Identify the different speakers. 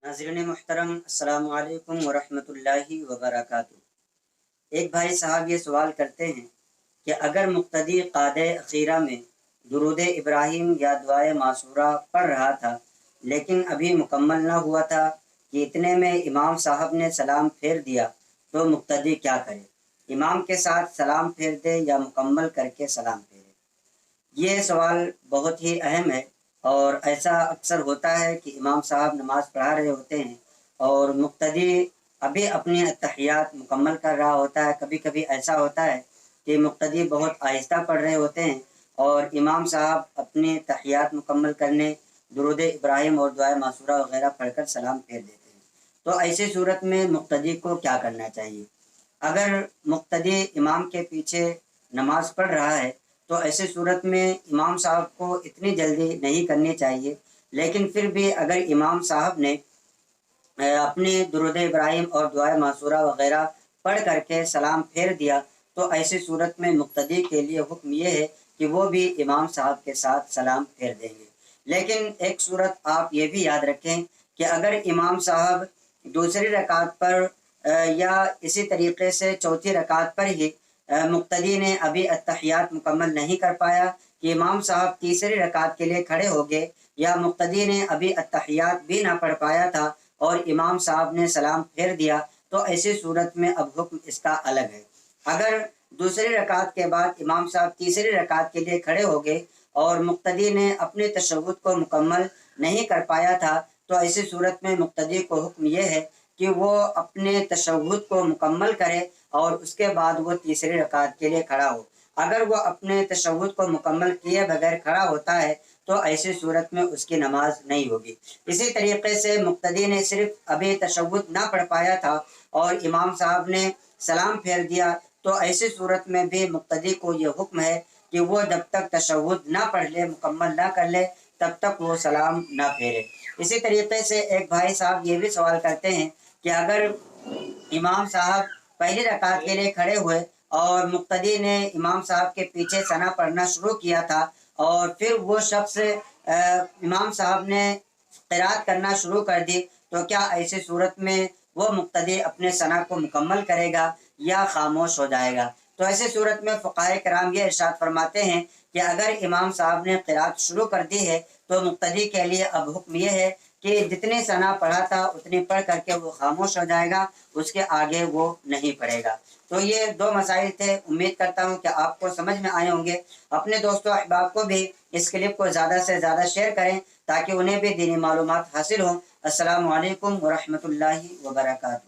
Speaker 1: ناظرین محترم، السلام علیکم ورحمۃ اللہ وبرکاتہ۔ ایک بھائی صاحب یہ سوال کرتے ہیں کہ اگر مقتدی قعدہ اخیرہ میں درود ابراہیم یا دعائے معصورہ پڑھ رہا تھا لیکن ابھی مکمل نہ ہوا تھا کہ اتنے میں امام صاحب نے سلام پھیر دیا تو مقتدی کیا کرے؟ امام کے ساتھ سلام پھیر دے یا مکمل کر کے سلام پھیرے؟ یہ سوال بہت ہی اہم ہے، اور ایسا اکثر ہوتا ہے کہ امام صاحب نماز پڑھا رہے ہوتے ہیں اور مقتدی ابھی اپنی اتحیات مکمل کر رہا ہوتا ہے۔ کبھی کبھی ایسا ہوتا ہے کہ مقتدی بہت آہستہ پڑھ رہے ہوتے ہیں اور امام صاحب اپنی تحیات مکمل کرنے درود ابراہیم اور دعائے معصورہ وغیرہ پڑھ کر سلام پھیر دیتے ہیں۔ تو ایسی صورت میں مقتدی کو کیا کرنا چاہیے؟ اگر مقتدی امام کے پیچھے نماز پڑھ رہا ہے تو ایسی صورت میں امام صاحب کو اتنی جلدی نہیں کرنی چاہیے، لیکن پھر بھی اگر امام صاحب نے اپنی درود ابراہیم اور دعائے معصورہ وغیرہ پڑھ کر کے سلام پھیر دیا تو ایسی صورت میں مقتدی کے لیے حکم یہ ہے کہ وہ بھی امام صاحب کے ساتھ سلام پھیر دیں گے۔ لیکن ایک صورت آپ یہ بھی یاد رکھیں کہ اگر امام صاحب دوسری رکعت پر یا اسی طریقے سے چوتھی رکعت پر ہی مقتدی نے ابھی اتحیات مکمل نہیں کر پایا کہ امام صاحب تیسری رکعت کے لیے کھڑے ہو گئے، یا مقتدی نے ابھی اتحیات بھی نہ پڑھ پایا تھا اور امام صاحب نے سلام پھیر دیا تو ایسی صورت میں اب حکم اس کا الگ ہے۔ اگر دوسری رکعت کے بعد امام صاحب تیسری رکعت کے لیے کھڑے ہو گئے اور مقتدی نے اپنے تشہد کو مکمل نہیں کر پایا تھا تو ایسی صورت میں مقتدی کو حکم یہ ہے کہ وہ اپنے تشہد کو مکمل کرے اور اس کے بعد وہ تیسری رکعت کے لیے کھڑا ہو۔ اگر وہ اپنے تشہد کو مکمل کیے بغیر کھڑا ہوتا ہے تو ایسی صورت میں اس کی نماز نہیں ہوگی۔ اسی طریقے سے مقتدی نے صرف ابھی تشہد نہ پڑھ پایا تھا اور امام صاحب نے سلام پھیر دیا تو ایسی صورت میں بھی مقتدی کو یہ حکم ہے کہ وہ جب تک تشہد نہ پڑھ لے، مکمل نہ کر لے، تب تک وہ سلام نہ پھیرے۔ اسی طریقے سے ایک بھائی صاحب یہ بھی سوال کرتے ہیں کہ اگر امام صاحب پہلی رکعت کے لیے کھڑے ہوئے اور مقتدی نے امام صاحب کے پیچھے ثنا پڑھنا شروع کیا تھا اور پھر وہ شخص امام صاحب نے قرات کرنا شروع کر دی تو کیا ایسی صورت میں وہ مقتدی اپنے ثنا کو مکمل کرے گا یا خاموش ہو جائے گا؟ تو ایسی صورت میں فقہائے کرام یہ ارشاد فرماتے ہیں کہ اگر امام صاحب نے قرات شروع کر دی ہے تو مقتدی کے لیے اب حکم یہ ہے کہ جتنی ثنا پڑھا تھا اتنی پڑھ کر کے وہ خاموش ہو جائے گا، اس کے آگے وہ نہیں پڑھے گا۔ تو یہ دو مسائل تھے، امید کرتا ہوں کہ آپ کو سمجھ میں آئے ہوں گے۔ اپنے دوستوں احباب کو بھی اس کلپ کو زیادہ سے زیادہ شیئر کریں تاکہ انہیں بھی دینی معلومات حاصل ہوں۔ السلام علیکم ورحمۃ اللہ وبرکاتہ۔